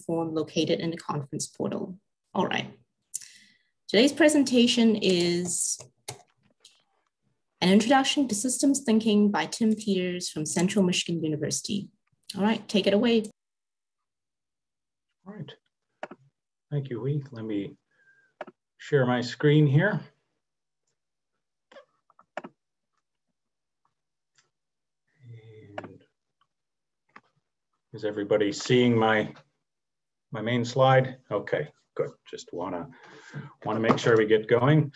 form located in the conference portal. All right. Today's presentation is an introduction to systems thinking by Tim Peters from Central Michigan University. All right, take it away. All right. Thank you, Lee. Let me share my screen here. And is everybody seeing my main slide? Okay, good. Just wanna make sure we get going.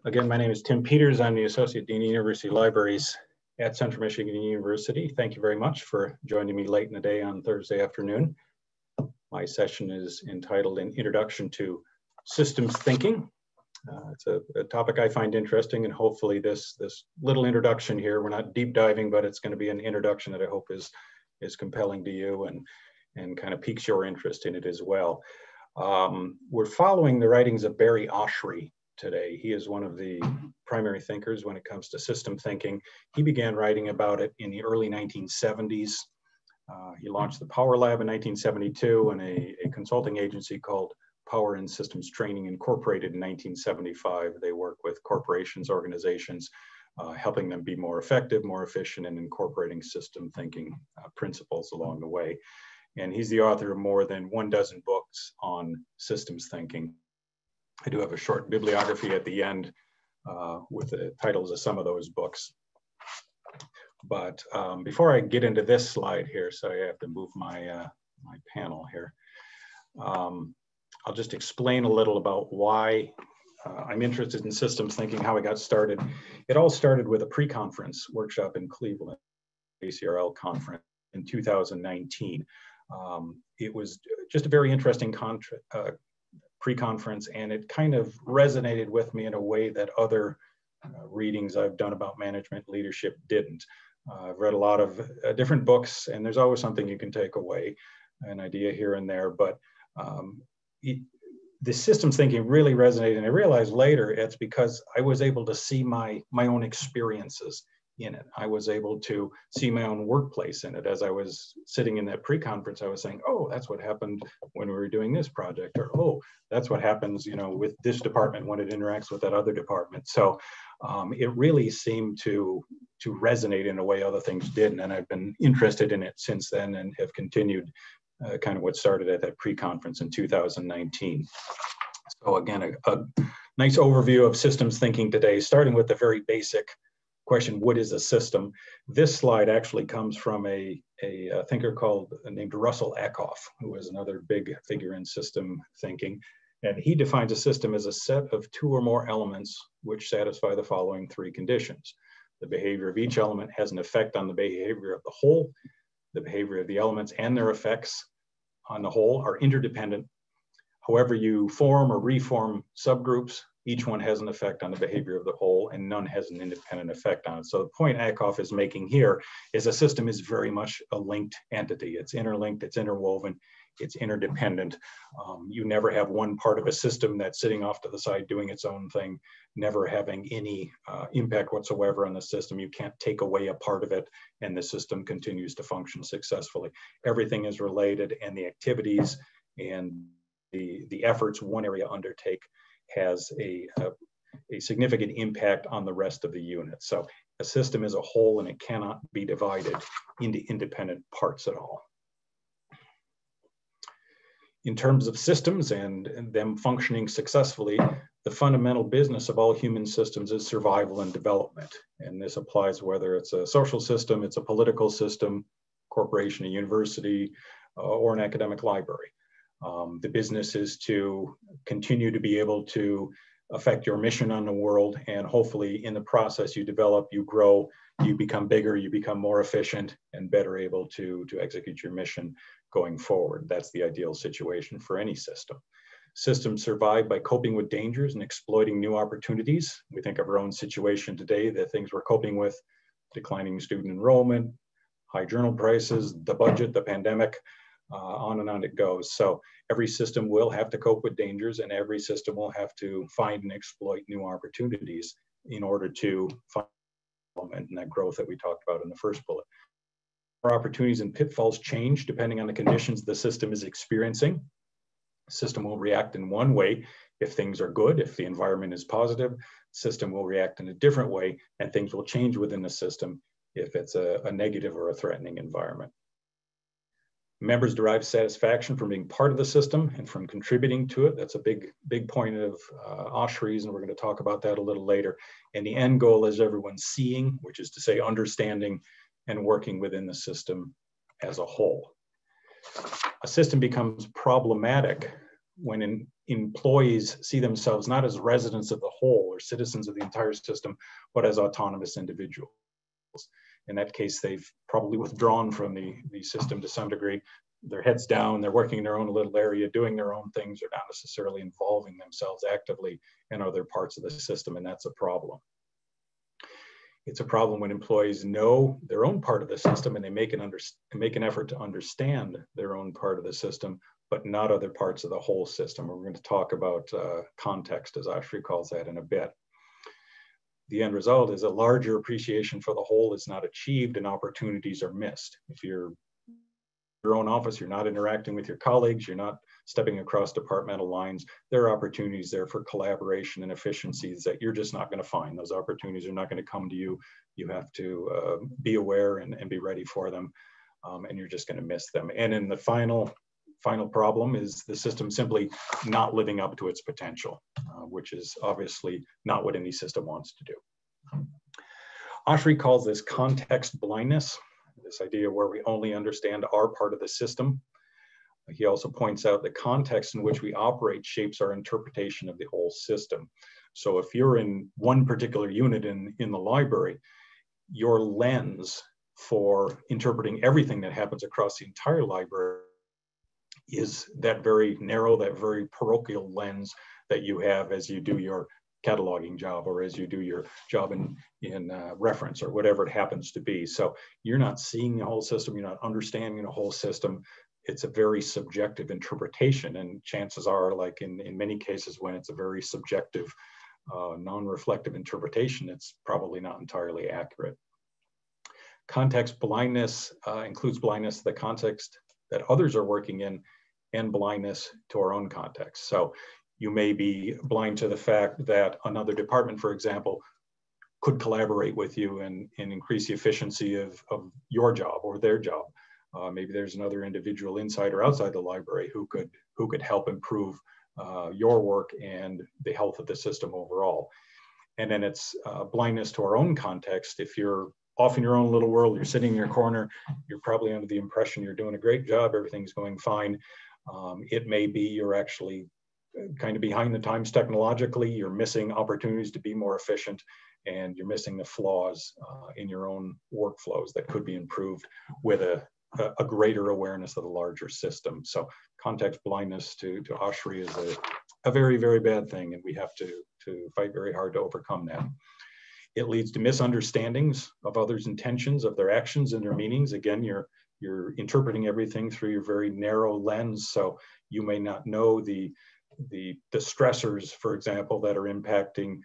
Again, my name is Tim Peters. I'm the Associate Dean of University Libraries at Central Michigan University. Thank you very much for joining me late in the day on Thursday afternoon. My session is entitled An Introduction to Systems Thinking. It's a topic I find interesting, and hopefully this little introduction here, we're not deep diving, but it's going to be an introduction that I hope is compelling to you and kind of piques your interest in it as well. We're following the writings of Barry Oshri today. He is one of the primary thinkers when it comes to system thinking. He began writing about it in the early 1970s. He launched the Power Lab in 1972 and a consulting agency called Power and Systems Training Incorporated in 1975. They work with corporations, organizations, helping them be more effective, more efficient, and incorporating system thinking principles along the way. And he's the author of more than 12 books on systems thinking. I do have a short bibliography at the end with the titles of some of those books. But before I get into this slide here, so I have to move my panel here. I'll just explain a little about why I'm interested in systems thinking, how I got started. It all started with a pre-conference workshop in Cleveland, ACRL conference in 2019. It was just a very interesting pre-conference, and it kind of resonated with me in a way that other readings I've done about management leadership didn't. I've read a lot of different books, and there's always something you can take away, an idea here and there, but the systems thinking really resonated, and I realized later it's because I was able to see my own experiences in it. I was able to see my own workplace in it. As I was sitting in that pre-conference, I was saying, oh, that's what happened when we were doing this project, or oh, that's what happens, you know, with this department when it interacts with that other department. So it really seemed to resonate in a way other things didn't, and I've been interested in it since then and have continued kind of what started at that pre-conference in 2019. So again, a nice overview of systems thinking today, starting with the very basic question, what is a system? This slide actually comes from a thinker named Russell Ackoff, who is another big figure in system thinking. And he defines a system as a set of two or more elements which satisfy the following three conditions. The behavior of each element has an effect on the behavior of the whole. The behavior of the elements and their effects on the whole are interdependent. However you form or reform subgroups, each one has an effect on the behavior of the whole, and none has an independent effect on it. So the point Ackoff is making here is a system is very much a linked entity. It's interlinked, it's interwoven, it's interdependent. You never have one part of a system that's sitting off to the side doing its own thing, never having any impact whatsoever on the system. You can't take away a part of it and the system continues to function successfully. Everything is related, and the activities and the efforts one area undertake has a significant impact on the rest of the unit. So a system is a whole, and it cannot be divided into independent parts at all. In terms of systems and them functioning successfully, the fundamental business of all human systems is survival and development. And this applies whether it's a social system, it's a political system, corporation, a university, or an academic library. The business is to continue to be able to affect your mission on the world, and hopefully in the process you develop, you grow, you become bigger, you become more efficient and better able to execute your mission going forward. That's the ideal situation for any system. Systems survive by coping with dangers and exploiting new opportunities. We think of our own situation today, the things we're coping with: declining student enrollment, high journal prices, the budget, the pandemic, on and on it goes. So every system will have to cope with dangers, and every system will have to find and exploit new opportunities in order to find development and that growth that we talked about in the first bullet. opportunities and pitfalls change depending on the conditions the system is experiencing. The system will react in one way if things are good, if the environment is positive. The system will react in a different way, and things will change within the system if it's a negative or a threatening environment. Members derive satisfaction from being part of the system and from contributing to it. That's a big point of Oshri's, and we're going to talk about that a little later. And the end goal is everyone seeing, which is to say understanding and working within the system as a whole. A system becomes problematic when employees see themselves not as residents of the whole or citizens of the entire system, but as autonomous individuals. In that case, they've probably withdrawn from the system to some degree. Their heads down, they're working in their own little area, doing their own things. They're not necessarily involving themselves actively in other parts of the system, and that's a problem. It's a problem when employees know their own part of the system and they make an effort to understand their own part of the system, but not other parts of the whole system. We're going to talk about context, as Oshri calls that, in a bit. The end result is a larger appreciation for the whole is not achieved and opportunities are missed. If you're in your own office, you're not interacting with your colleagues, you're not stepping across departmental lines, there are opportunities there for collaboration and efficiencies that you're just not going to find. Those opportunities are not going to come to you. You have to be aware and be ready for them, and you're just going to miss them. And in the final problem is the system simply not living up to its potential, which is obviously not what any system wants to do. Oshri calls this context blindness, this idea where we only understand our part of the system. He also points out the context in which we operate shapes our interpretation of the whole system. So if you're in one particular unit in the library, your lens for interpreting everything that happens across the entire library is that very narrow, that very parochial lens that you have as you do your cataloging job or as you do your job in reference or whatever it happens to be. So you're not seeing the whole system, you're not understanding the whole system. It's a very subjective interpretation, and chances are, like in many cases when it's a very subjective, non-reflective interpretation, it's probably not entirely accurate. Context blindness includes blindness to the context that others are working in and blindness to our own context. So you may be blind to the fact that another department, for example, could collaborate with you and increase the efficiency of your job or their job. Maybe there's another individual inside or outside the library who could help improve your work and the health of the system overall. And then it's blindness to our own context. If you're off in your own little world, you're sitting in your corner, you're probably under the impression you're doing a great job, everything's going fine. It may be you're actually kind of behind the times technologically, you're missing opportunities to be more efficient, and you're missing the flaws in your own workflows that could be improved with a greater awareness of the larger system. So context blindness to Oshri is a very, very bad thing, and we have to fight very hard to overcome that. It leads to misunderstandings of others' intentions, of their actions and their meanings. Again, you're interpreting everything through your very narrow lens, so you may not know the stressors, for example, that are impacting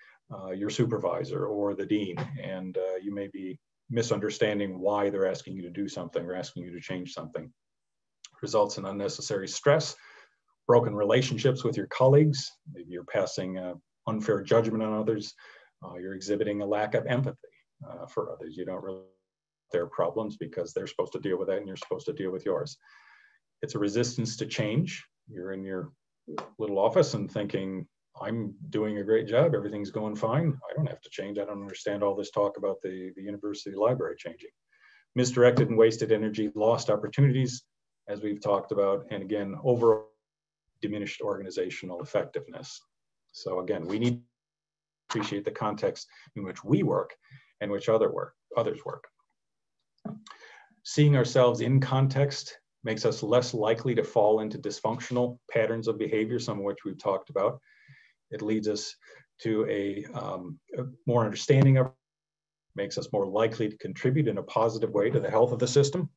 your supervisor or the dean, and you may be misunderstanding why they're asking you to do something or asking you to change something. Results in unnecessary stress, broken relationships with your colleagues. Maybe you're passing unfair judgment on others. You're exhibiting a lack of empathy for others. You don't really their problems because they're supposed to deal with that and you're supposed to deal with yours. It's a resistance to change. You're in your little office and thinking, I'm doing a great job, everything's going fine, I don't have to change, I don't understand all this talk about the university library changing. Misdirected and wasted energy, lost opportunities, as we've talked about, and again, overall diminished organizational effectiveness. So again, we need to appreciate the context in which we work and which others work. Seeing ourselves in context makes us less likely to fall into dysfunctional patterns of behavior, some of which we've talked about. It leads us to a more understanding of, makes us more likely to contribute in a positive way to the health of the system.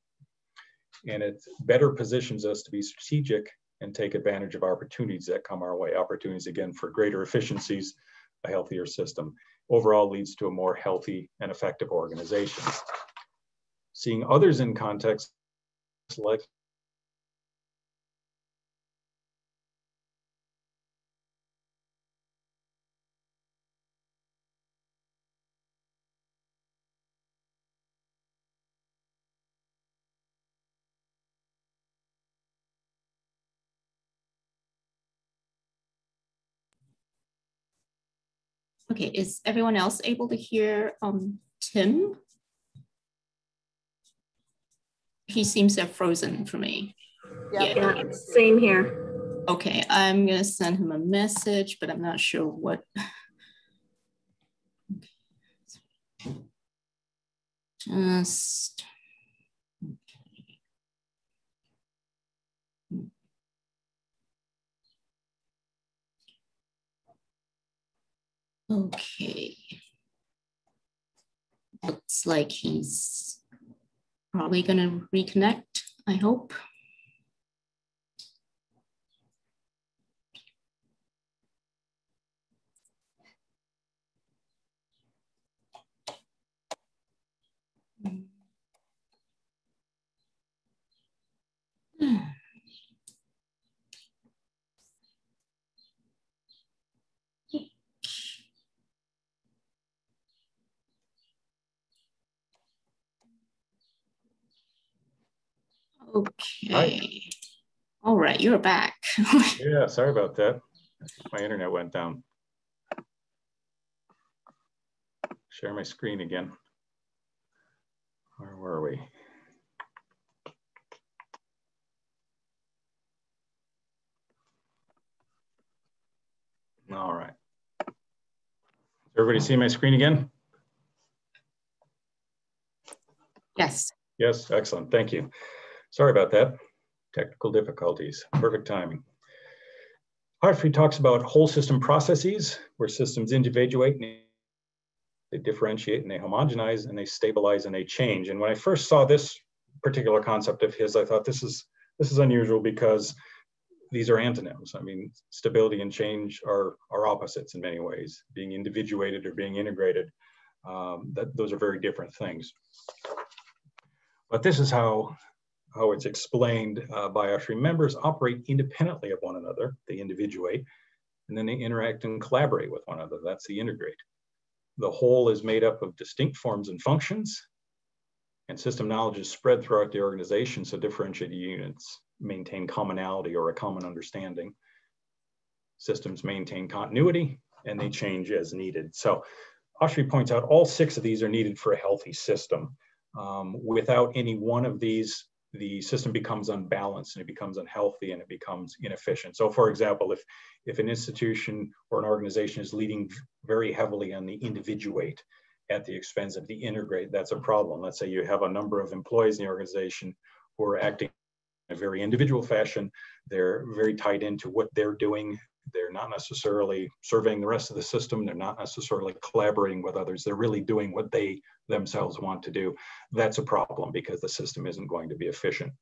And it better positions us to be strategic and take advantage of opportunities that come our way. Opportunities, again, for greater efficiencies, a healthier system. Overall leads to a more healthy and effective organization. seeing others in context like Okay, is everyone else able to hear Tim? He seems to have frozen for me. Yeah, same here. Okay, I'm gonna send him a message, but I'm not sure what. Just. Okay. Looks like he's probably gonna reconnect, I hope. Okay. Hi. All right, you're back. Yeah, sorry about that. My internet went down. Share my screen again. Where were we? All right. Everybody see my screen again? Yes. Yes, excellent. Thank you. Sorry about that. Technical difficulties. Perfect timing. Oshri talks about whole system processes, where systems individuate, and they differentiate, and they homogenize, and they stabilize, and they change. And when I first saw this particular concept of his, I thought this is unusual because these are antonyms. I mean, stability and change are opposites in many ways. Being individuated or being integrated, those are very different things. But this is how it's explained by Oshri. Members operate independently of one another. They individuate, and then they interact and collaborate with one another. That's the integrate. The whole is made up of distinct forms and functions, and system knowledge is spread throughout the organization, so differentiated units maintain commonality or a common understanding. Systems maintain continuity, and they change as needed. So Oshri points out all 6 of these are needed for a healthy system. Without any one of these, the system becomes unbalanced and it becomes unhealthy and it becomes inefficient. So for example, if an institution or an organization is leading very heavily on the individuate at the expense of the integrate, that's a problem. Let's say you have a number of employees in the organization who are acting in a very individual fashion. They're very tied into what they're doing. They're not necessarily surveying the rest of the system. They're not necessarily collaborating with others. They're really doing what they themselves want to do. That's a problem because the system isn't going to be efficient.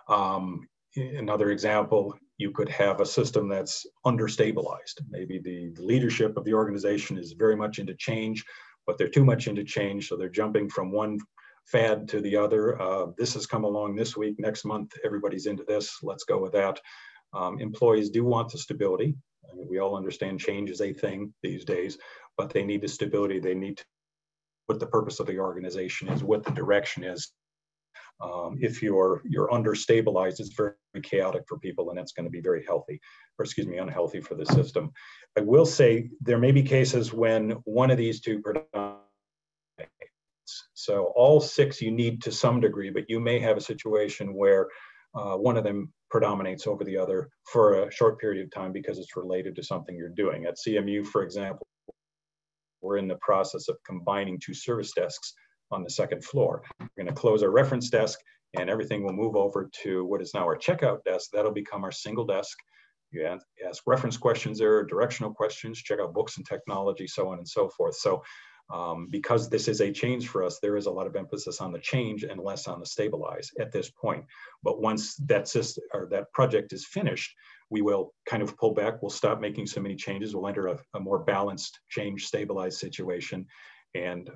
Another example, you could have a system that's understabilized. Maybe the leadership of the organization is very much into change, but they're too much into change, so they're jumping from one fad to the other. This has come along this week, next month, everybody's into this, let's go with that. Employees do want the stability. I mean, we all understand change is a thing these days, but they need the stability. They need to what the purpose of the organization is, what the direction is. If you're understabilized, it's very chaotic for people, and it's going to be very unhealthy for the system. I will say there may be cases when one of these two predominates. So all 6 you need to some degree, but you may have a situation where one of them predominates over the other for a short period of time because it's related to something you're doing. At CMU, for example, we're in the process of combining 2 service desks on the 2nd floor. We're going to close our reference desk and everything will move over to what is now our checkout desk. That'll become our single desk. You ask reference questions there, directional questions, check out books and technology, so on and so forth. So because this is a change for us, there is a lot of emphasis on the change and less on the stabilize at this point. But once that system or that project is finished, we will kind of pull back. We'll stop making so many changes. We'll enter a more balanced change stabilized situation. And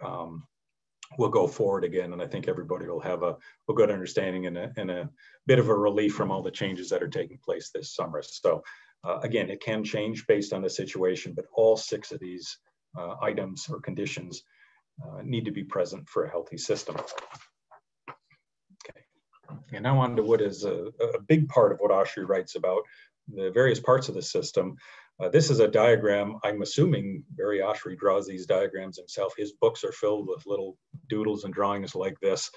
we'll go forward again. And I think everybody will have a good understanding and a bit of a relief from all the changes that are taking place this summer. So again, it can change based on the situation, but all 6 of these items or conditions need to be present for a healthy system. Okay, and now on to what is a big part of what Oshri writes about, the various parts of the system. This is a diagram. I'm assuming Barry Oshri draws these diagrams himself. His books are filled with little doodles and drawings like this.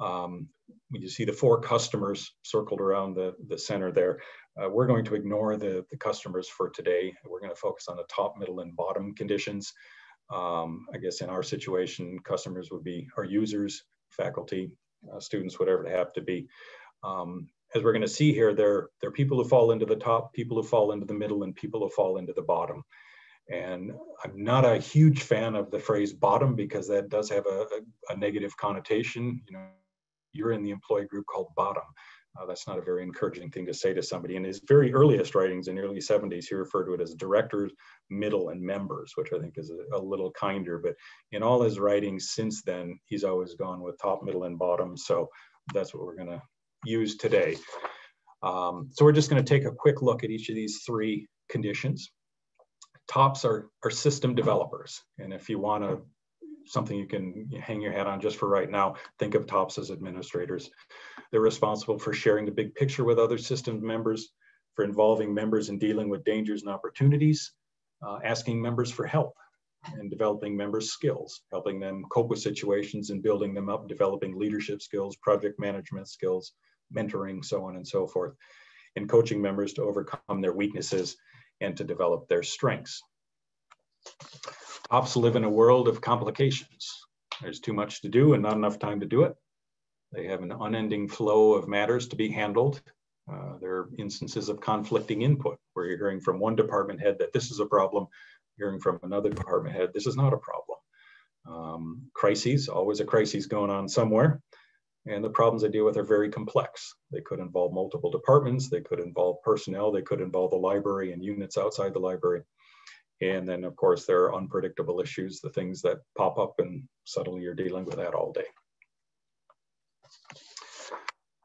You see the 4 customers circled around the center there. We're going to ignore the customers for today. We're going to focus on the top, middle, and bottom conditions. I guess in our situation, customers would be our users, faculty, students, whatever they have to be. As we're going to see here, there are people who fall into the top, people who fall into the middle, and people who fall into the bottom. And I'm not a huge fan of the phrase bottom because that does have a negative connotation. You know, you're in the employee group called bottom. That's not a very encouraging thing to say to somebody. In his very earliest writings in the early 70s, he referred to it as directors, middle, and members, which I think is a little kinder. But in all his writings since then, he's always gone with top, middle, and bottom. So that's what we're going to use today. So we're just going to take a quick look at each of these 3 conditions. Tops are system developers. And if you want something you can hang your hat on just for right now, think of tops as administrators. They're responsible for sharing the big picture with other system members, for involving members in dealing with dangers and opportunities, asking members for help, and developing members' skills, helping them cope with situations and building them up, developing leadership skills, project management skills, mentoring, so on and so forth, and coaching members to overcome their weaknesses and to develop their strengths. Tops live in a world of complications. There's too much to do and not enough time to do it. They have an unending flow of matters to be handled. There are instances of conflicting input where you're hearing from one department head that this is a problem, hearing from another department head, this is not a problem. Crises, always a crisis going on somewhere. And the problems they deal with are very complex. They could involve multiple departments, they could involve personnel, they could involve the library and units outside the library. And then of course, there are unpredictable issues, the things that pop up, and suddenly you're dealing with that all day.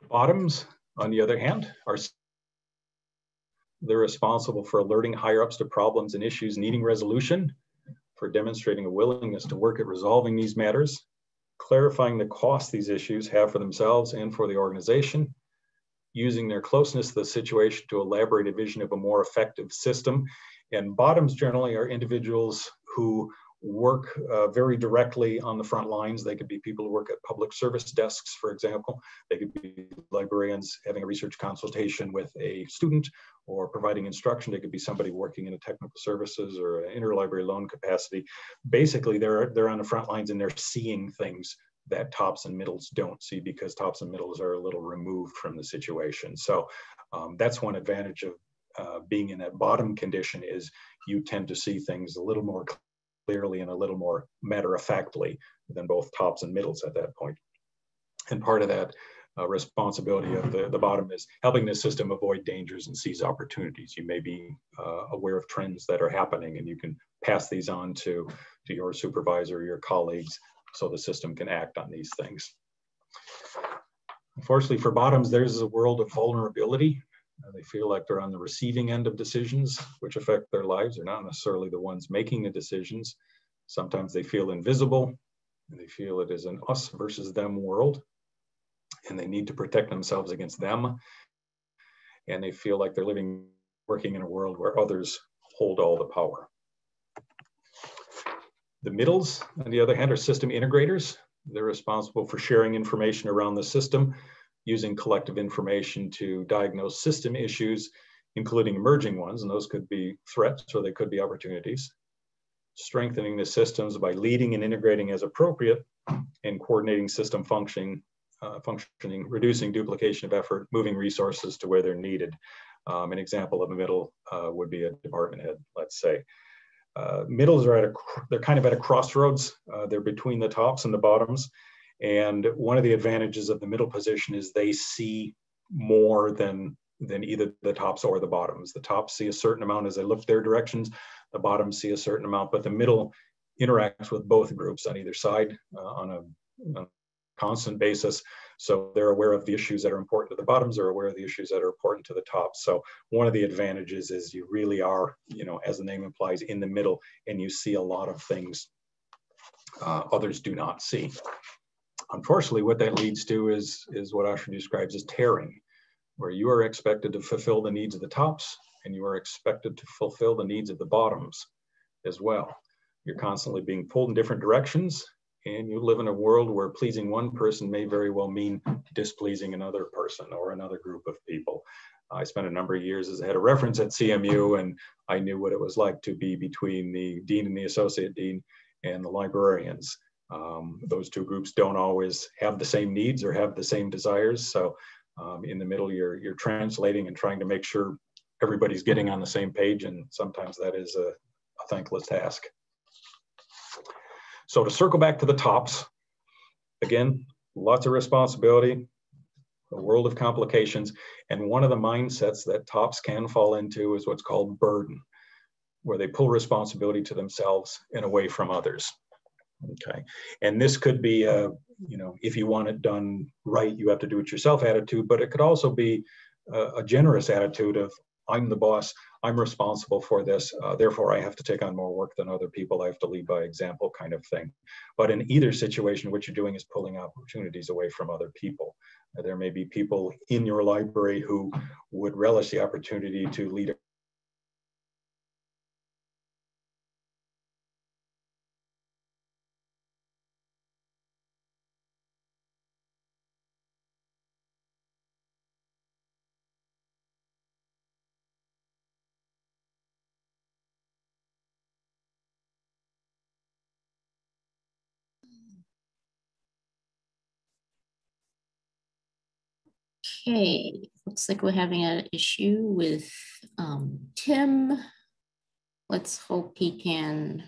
Bottoms, on the other hand, they're responsible for alerting higher ups to problems and issues needing resolution, for demonstrating a willingness to work at resolving these matters, clarifying the cost these issues have for themselves and for the organization, using their closeness to the situation to elaborate a vision of a more effective system. And bottoms generally are individuals who work very directly on the front lines. They could be people who work at public service desks, for example. They could be librarians having a research consultation with a student or providing instruction. They could be somebody working in a technical services or an interlibrary loan capacity. Basically, they're on the front lines and they're seeing things that tops and middles don't see, because tops and middles are a little removed from the situation. So that's one advantage of being in that bottom condition, is you tend to see things a little more clearly and a little more matter-of-factly than both tops and middles at that point. And part of that responsibility of the bottom is helping the system avoid dangers and seize opportunities. You may be aware of trends that are happening, and you can pass these on to your supervisor or your colleagues so the system can act on these things. Unfortunately for bottoms, there's a world of vulnerability. They feel like they're on the receiving end of decisions which affect their lives. They're not necessarily the ones making the decisions. Sometimes they feel invisible, and they feel it is an us versus them world, and they need to protect themselves against them. And they feel like they're working in a world where others hold all the power. The middles, on the other hand, are system integrators. They're responsible for sharing information around the system, using collective information to diagnose system issues, including emerging ones, and those could be threats or they could be opportunities. Strengthening the systems by leading and integrating as appropriate, and coordinating system functioning, reducing duplication of effort, moving resources to where they're needed. An example of a middle would be a department head, let's say. Middles are they're kind of at a crossroads. They're between the tops and the bottoms. And one of the advantages of the middle position is they see more than either the tops or the bottoms. The tops see a certain amount as they look their directions. The bottoms see a certain amount, but the middle interacts with both groups on either side on a constant basis. So they're aware of the issues that are important to the bottoms, they're aware of the issues that are important to the tops. So one of the advantages is you really are, you know, as the name implies, in the middle, and you see a lot of things others do not see. Unfortunately, what that leads to is what Oshri describes as tearing, where you are expected to fulfill the needs of the tops and you are expected to fulfill the needs of the bottoms as well. You're constantly being pulled in different directions, and you live in a world where pleasing one person may very well mean displeasing another person or another group of people. I spent a number of years as a head of reference at CMU, and I knew what it was like to be between the dean and the associate dean and the librarians. Those two groups don't always have the same needs or have the same desires. So in the middle, you're translating and trying to make sure everybody's getting on the same page, and sometimes that is a thankless task. So to circle back to the tops, again, lots of responsibility, a world of complications, and one of the mindsets that tops can fall into is what's called burden, where they pull responsibility to themselves and away from others. Okay, and this could be a, you know, if you want it done right, you have to do it yourself attitude, but it could also be a generous attitude of, I'm the boss, I'm responsible for this, therefore I have to take on more work than other people, I have to lead by example kind of thing. But in either situation, what you're doing is pulling opportunities away from other people. There may be people in your library who would relish the opportunity to lead a Okay, looks like we're having an issue with Tim. Let's hope he can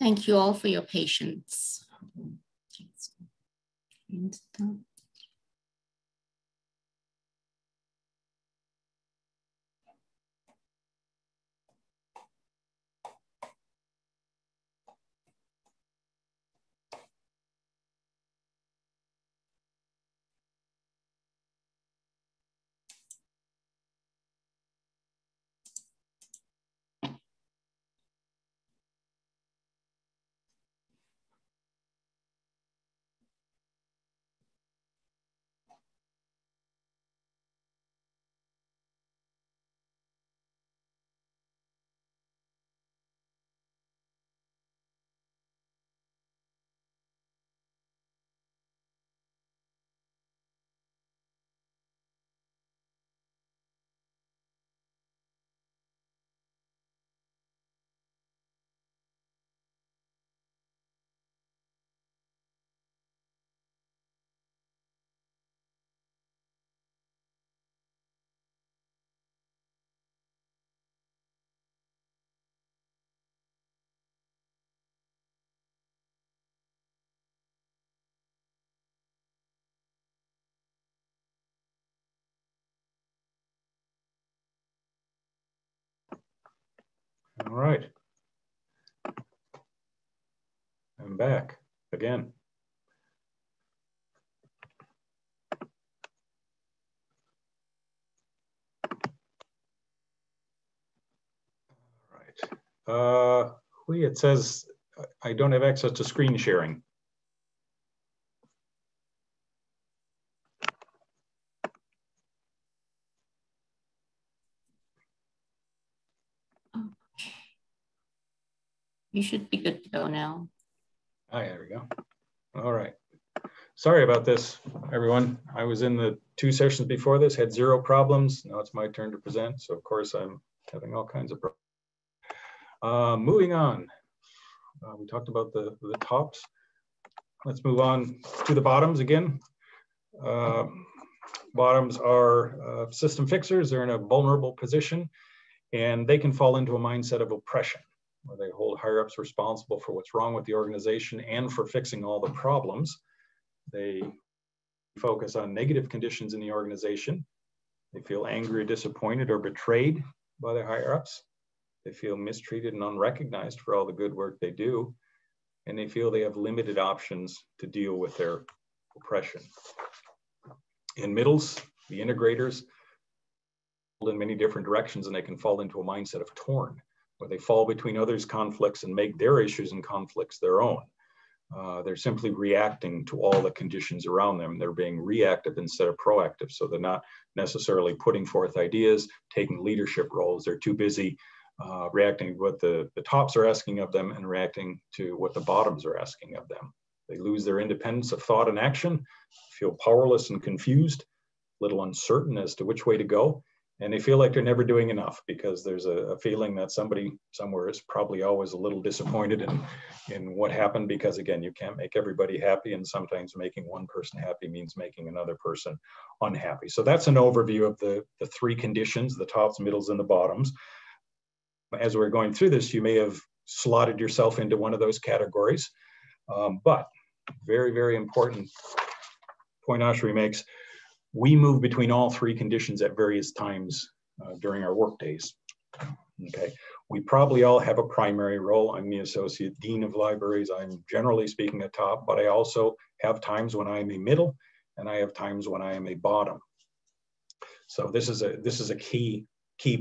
thank you all for your patience. All right. I'm back again. All right. It says I don't have access to screen sharing. You should be good to go now. Ah, there we go. All right. Sorry about this, everyone. I was in the 2 sessions before this, had 0 problems. Now it's my turn to present. So of course I'm having all kinds of problems. Moving on. We talked about the tops. Let's move on to the bottoms again. Bottoms are system fixers. They're in a vulnerable position, and they can fall into a mindset of oppression, where they hold higher ups responsible for what's wrong with the organization and for fixing all the problems. They focus on negative conditions in the organization. They feel angry, disappointed, or betrayed by their higher ups. They feel mistreated and unrecognized for all the good work they do. And they feel they have limited options to deal with their oppression. In middles, the integrators fall in many different directions, and they can fall into a mindset of torn, where they fall between others' conflicts and make their issues and conflicts their own. They're simply reacting to all the conditions around them. They're being reactive instead of proactive. So they're not necessarily putting forth ideas, taking leadership roles. They're too busy reacting to what the tops are asking of them and reacting to what the bottoms are asking of them. They lose their independence of thought and action, feel powerless and confused, a little uncertain as to which way to go. And they feel like they're never doing enough, because there's a feeling that somebody somewhere is probably always a little disappointed in what happened, because again, you can't make everybody happy, and sometimes making one person happy means making another person unhappy. So that's an overview of the three conditions, the tops, middles, and the bottoms. As we're going through this, you may have slotted yourself into one of those categories, but very, very important point Oshri makes, we move between all three conditions at various times during our work days. Okay, we probably all have a primary role. I'm the Associate Dean of Libraries. I'm generally speaking a top, but I also have times when I'm a middle, and I have times when I am a bottom. So this is a key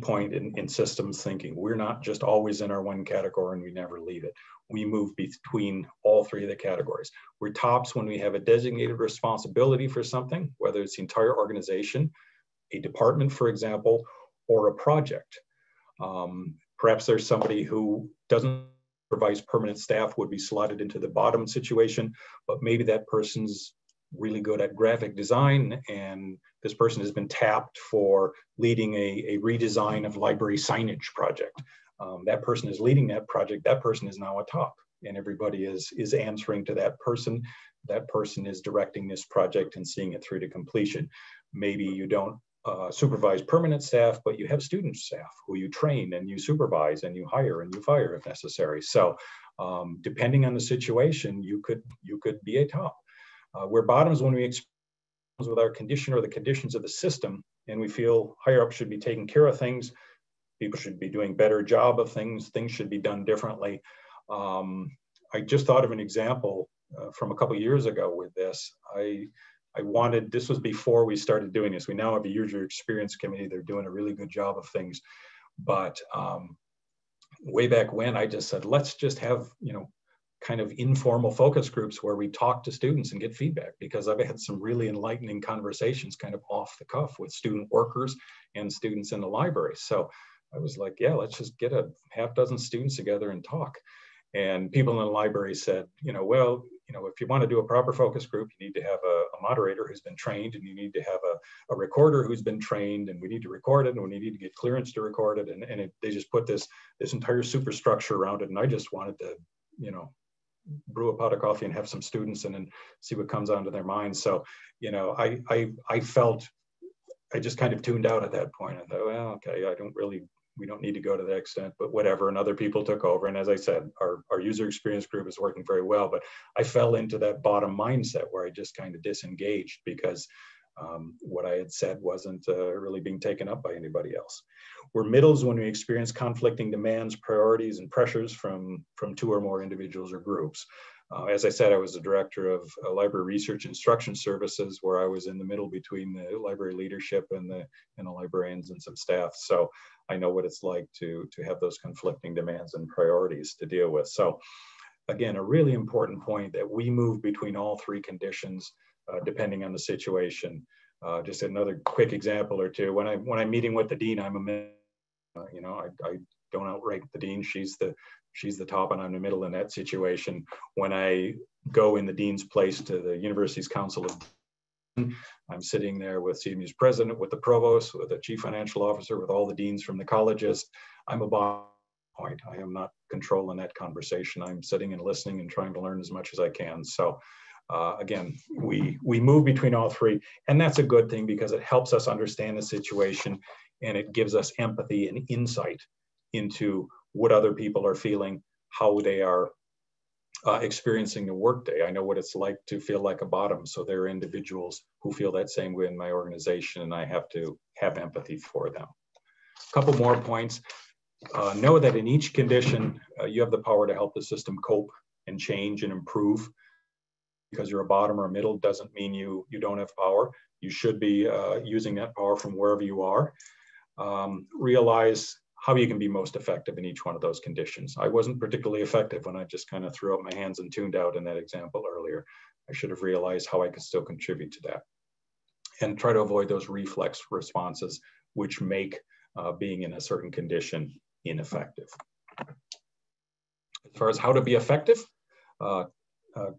point in systems thinking. We're not just always in our one category and we never leave it. We move between all three of the categories. We're tops when we have a designated responsibility for something, whether it's the entire organization, a department, for example, or a project. Perhaps there's somebody who doesn't supervise permanent staff, would be slotted into the bottom situation, but maybe that person's really good at graphic design, and this person has been tapped for leading a redesign of library signage project. That person is leading that project. That person is now a top, and everybody is answering to that person. That person is directing this project and seeing it through to completion. Maybe you don't supervise permanent staff, but you have student staff who you train and you supervise and you hire and you fire if necessary. So depending on the situation, you could be a top. We're bottoms when we experience with our condition or the conditions of the system, and we feel higher up should be taking care of things. People should be doing a better job of things. Things should be done differently. I just thought of an example from a couple of years ago with this. This was before we started doing this. We now have a user experience committee. They're doing a really good job of things. But way back when, I just said, let's just have, kind of informal focus groups where we talk to students and get feedback, because I've had some really enlightening conversations kind of off the cuff with student workers and students in the library. So I was like, yeah, let's just get a half dozen students together and talk. And people in the library said, well, if you want to do a proper focus group, you need to have a moderator who's been trained, and you need to have a recorder who's been trained, and we need to record it, and we need to get clearance to record it. And they just put this entire superstructure around it. And I just wanted to, brew a pot of coffee and have some students and then see what comes onto their minds. So, I felt, I just kind of tuned out at that point. I thought, well, okay, we don't need to go to that extent, but whatever. And other people took over. And as I said, our user experience group is working very well, but I fell into that bottom mindset where I just kind of disengaged because what I had said wasn't really being taken up by anybody else. We're middles when we experience conflicting demands, priorities, and pressures from two or more individuals or groups. As I said, I was the director of library research instruction services, where I was in the middle between the library leadership and the librarians and some staff. So I know what it's like to have those conflicting demands and priorities to deal with. So again, a really important point that we move between all three conditions depending on the situation. Just another quick example or two. When I'm meeting with the dean, I'm a middle. I don't outright the dean. She's the top, and I'm in the middle in that situation. When I go in the dean's place to the university's council of dean, I'm sitting there with CMU's president, with the provost, with the chief financial officer, with all the deans from the colleges. I'm a bottom point. I am not controlling that conversation. I'm sitting and listening and trying to learn as much as I can. So Again, we move between all three, and that's a good thing because it helps us understand the situation, and it gives us empathy and insight into what other people are feeling, how they are experiencing the workday. I know what it's like to feel like a bottom, so there are individuals who feel that same way in my organization, and I have to have empathy for them. A couple more points. Know that in each condition, you have the power to help the system cope and change and improve. Because you're a bottom or a middle doesn't mean you don't have power. You should be using that power from wherever you are. Realize how you can be most effective in each one of those conditions. I wasn't particularly effective when I just kind of threw up my hands and tuned out in that example earlier. I should have realized how I could still contribute to that. And try to avoid those reflex responses, which make being in a certain condition ineffective. As far as how to be effective,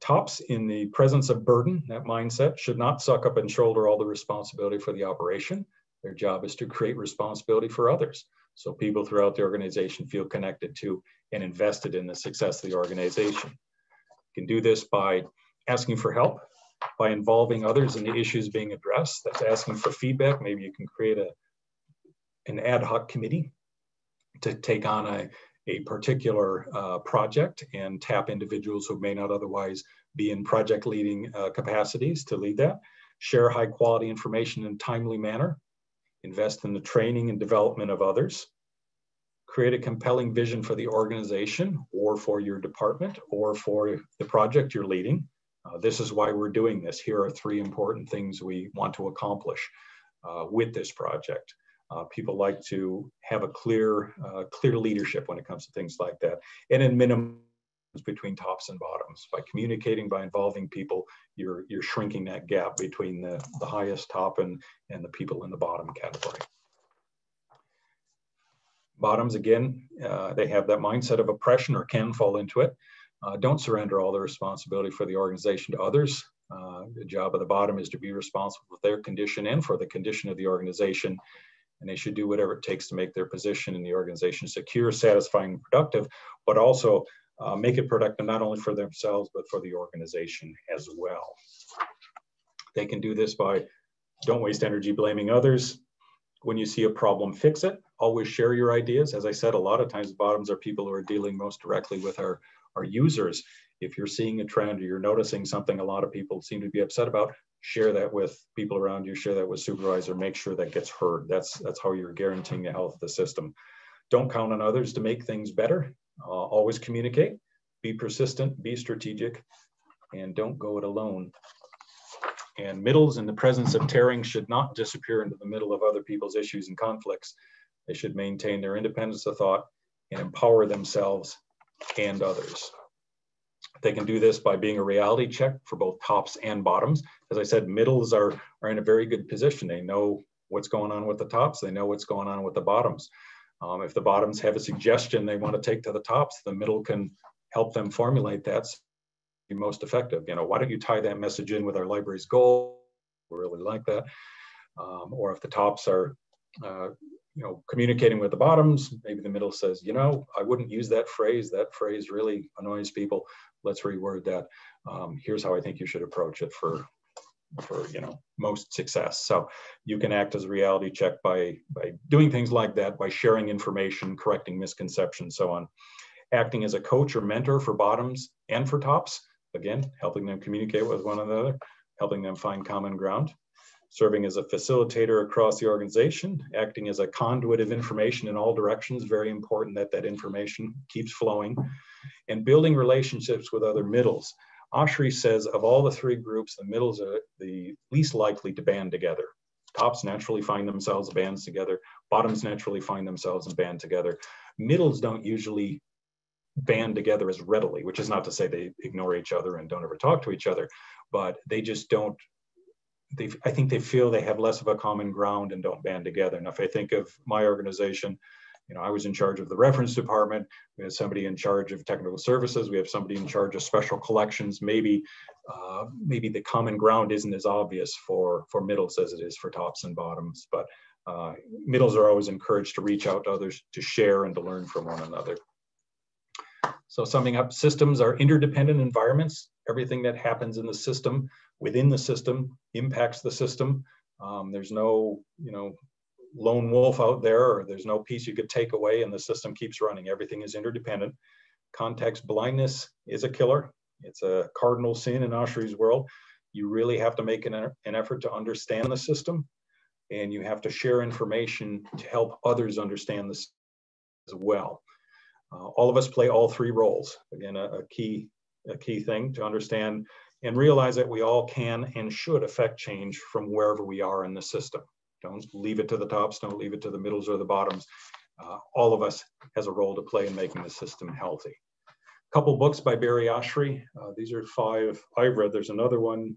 tops in the presence of burden, that mindset, should not suck up and shoulder all the responsibility for the operation. Their job is to create responsibility for others. So people throughout the organization feel connected to and invested in the success of the organization. You can do this by asking for help, by involving others in the issues being addressed. That's asking for feedback. Maybe you can create an ad hoc committee to take on a particular project and tap individuals who may not otherwise be in project leading capacities to lead that. Share high quality information in a timely manner. Invest in the training and development of others. Create a compelling vision for the organization or for your department or for the project you're leading. This is why we're doing this. Here are 3 important things we want to accomplish with this project. People like to have a clear leadership when it comes to things like that. And in minimum between tops and bottoms. By communicating, by involving people, you're shrinking that gap between the highest top and the people in the bottom category. Bottoms, again, they have that mindset of oppression or can fall into it. Don't surrender all the responsibility for the organization to others. The job of the bottom is to be responsible for their condition and for the condition of the organization. And they should do whatever it takes to make their position in the organization secure, satisfying, and productive, but also make it productive not only for themselves, but for the organization as well. They can do this by don't waste energy blaming others. When you see a problem, fix it. Always share your ideas. As I said, a lot of times bottoms are people who are dealing most directly with our users. If you're seeing a trend or you're noticing something a lot of people seem to be upset about, share that with people around you, share that with supervisor, make sure that gets heard. That's how you're guaranteeing the health of the system. Don't count on others to make things better. Always communicate, be persistent, be strategic, and don't go it alone. And middles in the presence of tearing should not disappear into the middle of other people's issues and conflicts. They should maintain their independence of thought and empower themselves and others. They can do this by being a reality check for both tops and bottoms. As I said, middles are in a very good position. They know what's going on with the tops. They know what's going on with the bottoms. If the bottoms have a suggestion they want to take to the tops, the middle can help them formulate that so be most effective. You know, why don't you tie that message in with our library's goal? We really like that. Or if the tops are communicating with the bottoms, maybe the middle says, you know, I wouldn't use that phrase. That phrase really annoys people. Let's reword that. Here's how I think you should approach it for most success. So you can act as a reality check by doing things like that, by sharing information, correcting misconceptions, so on. Acting as a coach or mentor for bottoms and for tops, again, helping them communicate with one another, helping them find common ground. Serving as a facilitator across the organization, acting as a conduit of information in all directions, very important that that information keeps flowing, and building relationships with other middles. Oshri says of all the 3 groups, the middles are the least likely to band together. Tops naturally find themselves bands together. Bottoms naturally find themselves in band together. Middles don't usually band together as readily, which is not to say they ignore each other and don't ever talk to each other, but they just don't. I think they feel they have less of a common ground and don't band together. And if I think of my organization, I was in charge of the reference department. We had somebody in charge of technical services. We have somebody in charge of special collections. Maybe the common ground isn't as obvious for middles as it is for tops and bottoms, but middles are always encouraged to reach out to others, to share and to learn from one another. So summing up, systems are interdependent environments. Everything that happens in the system, within the system, impacts the system. There's no, lone wolf out there, or there's no piece you could take away and the system keeps running. Everything is interdependent. Context blindness is a killer. It's a cardinal sin in Oshri's world. You really have to make an effort to understand the system, and you have to share information to help others understand this as well. All of us play all three roles. Again, a key thing to understand and realize that we all can and should affect change from wherever we are in the system. Don't leave it to the tops, don't leave it to the middles or the bottoms. All of us has a role to play in making the system healthy. A couple books by Barry Oshri. These are 5 I've read. There's another one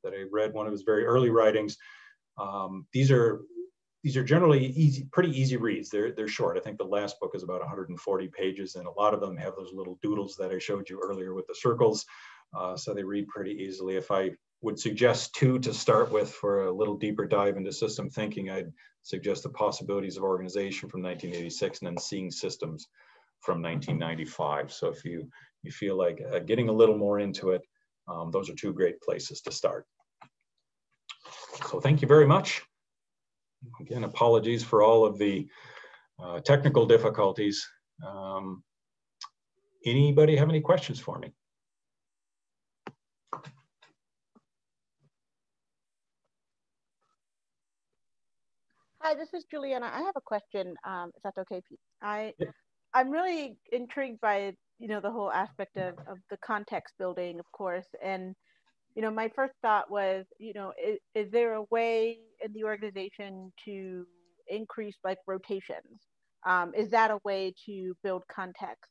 that I read, one of his very early writings. These are generally pretty easy reads. They're short. I think the last book is about 140 pages, and a lot of them have those little doodles that I showed you earlier with the circles. So they read pretty easily. If I would suggest 2 to start with for a little deeper dive into system thinking, I'd suggest The Possibilities of Organization from 1986 and then Seeing Systems from 1995. So if you feel like getting a little more into it, those are 2 great places to start. So thank you very much. Again, apologies for all of the technical difficulties. Anybody have any questions for me? Hi, this is Juliana. I have a question, if that's okay, Pete. I'm really intrigued by, the whole aspect of the context building, of course. And, my first thought was, is there a way in the organization to increase like rotations? Is that a way to build context?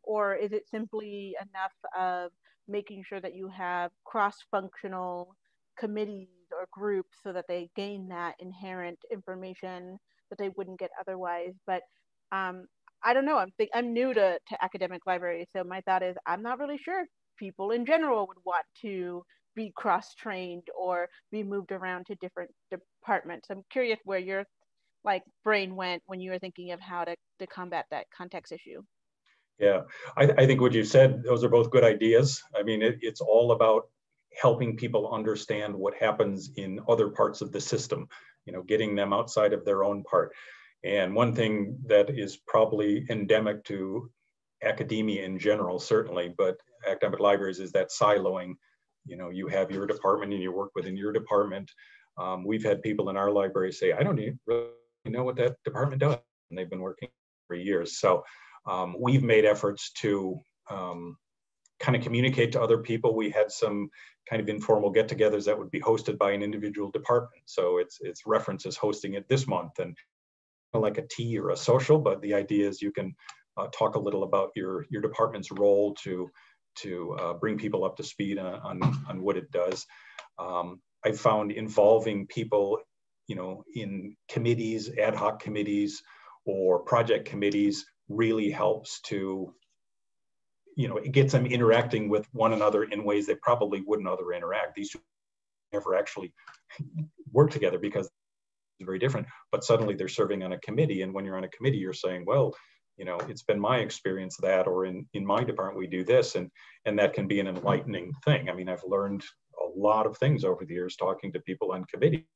Or is it simply enough of making sure that you have cross-functional committees or groups so that they gain that inherent information that they wouldn't get otherwise? But I don't know. I'm new to academic libraries, so my thought is I'm not really sure if people in general would want to be cross-trained or be moved around to different departments. I'm curious where your brain went when you were thinking of how to combat that context issue. Yeah, I think what you said, those are both good ideas. I mean, it's all about helping people understand what happens in other parts of the system, getting them outside of their own part. And one thing that is probably endemic to academia in general, certainly, but academic libraries, is that siloing. You have your department and you work within your department. We've had people in our library say, I don't even really know what that department does. And they've been working for years. So we've made efforts to kind of communicate to other people. We had some kind of informal get-togethers that would be hosted by an individual department. So it's references hosting it this month, and like a tea or a social, but the idea is you can talk a little about your department's role to bring people up to speed on what it does. I found involving people, in committees, ad hoc committees, or project committees really helps to, it gets them interacting with one another in ways they probably wouldn't other interact. These two never actually work together because it's very different, but suddenly they're serving on a committee. And when you're on a committee, you're saying, well, it's been my experience that, or in my department, we do this. And that can be an enlightening thing. I mean, I've learned a lot of things over the years talking to people on committee.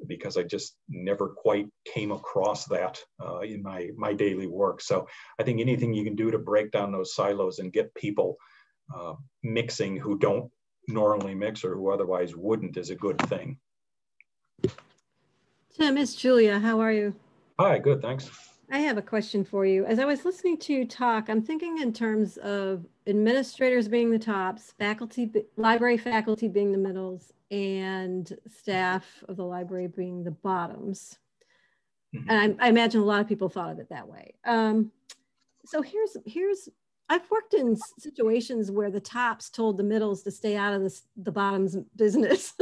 Because I just never quite came across that in my daily work. So I think anything you can do to break down those silos and get people mixing who don't normally mix or who otherwise wouldn't is a good thing. Tim, it's Julia. How are you? Hi, good, thanks. I have a question for you. As I was listening to you talk, I'm thinking in terms of administrators being the tops, library faculty being the middles, and staff of the library being the bottoms. Mm-hmm. And I imagine a lot of people thought of it that way. So I've worked in situations where the tops told the middles to stay out of the bottoms business.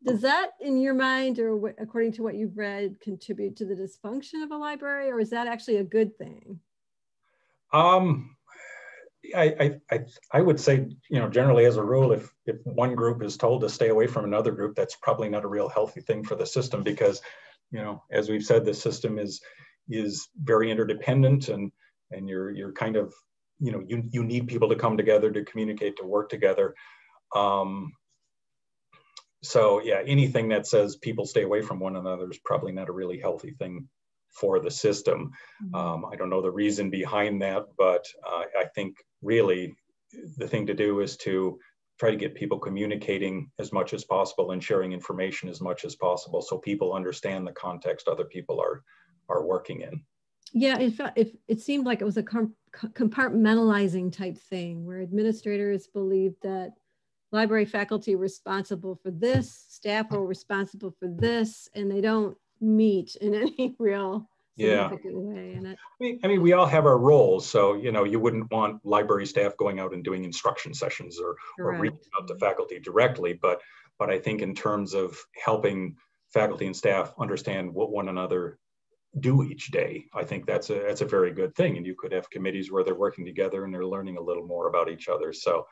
Does that, in your mind, or according to what you've read, contribute to the dysfunction of a library, or is that actually a good thing? I would say, generally as a rule, if one group is told to stay away from another group, that's probably not a real healthy thing for the system, because, as we've said, the system is very interdependent, and and you're kind of, you need people to come together, to communicate, to work together. So yeah, anything that says people stay away from one another is probably not a really healthy thing for the system. I don't know the reason behind that, but I think really the thing to do is to try to get people communicating as much as possible and sharing information as much as possible, so people understand the context other people are working in. Yeah, it seemed like it was a compartmentalizing type thing, where administrators believed that library faculty are responsible for this, staff are responsible for this, and they don't meet in any real significant way. And I mean, we all have our roles. So, you wouldn't want library staff going out and doing instruction sessions or reaching out to faculty directly. But I think in terms of helping faculty and staff understand what one another do each day, I think that's a very good thing. And you could have committees where they're working together and they're learning a little more about each other. So,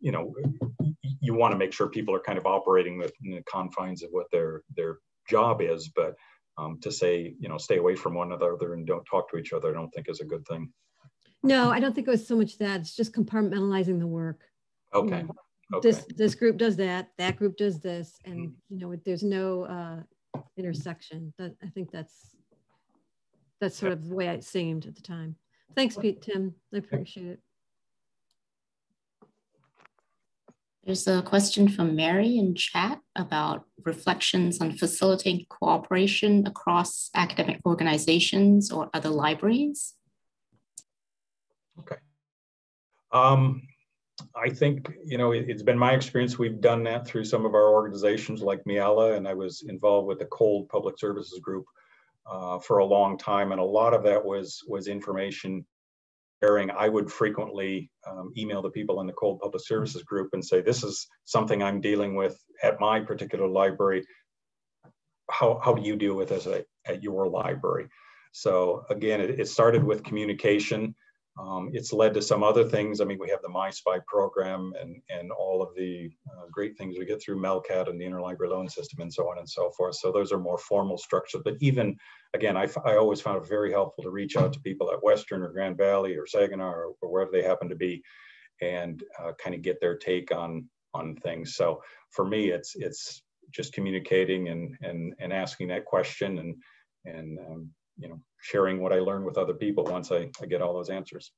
you want to make sure people are kind of operating within the confines of what their job is, but to say, stay away from one another and don't talk to each other, I don't think is a good thing. No, I don't think it was so much that. It's just compartmentalizing the work. Okay. Okay. This group does that group does this, and there's no intersection. I think that's sort of the way it seemed at the time. Thanks, Tim. I appreciate it. There's a question from Mary in chat about reflections on facilitating cooperation across academic organizations or other libraries. Okay. I think, it's been my experience, we've done that through some of our organizations like Miala, and I was involved with the Cold Public Services Group for a long time. And a lot of that was information sharing. I would frequently email the people in the Cold Public Services Group and say, this is something I'm dealing with at my particular library. How do you deal with this at your library? So again, it started with communication. It's led to some other things. I mean, we have the MySpy program and all of the great things we get through MELCAT and the Interlibrary Loan System and so on and so forth. So those are more formal structures. But even, again, I always found it very helpful to reach out to people at Western or Grand Valley or Saginaw or wherever they happen to be and kind of get their take on things. So for me, it's just communicating and asking that question and sharing what I learned with other people once I get all those answers.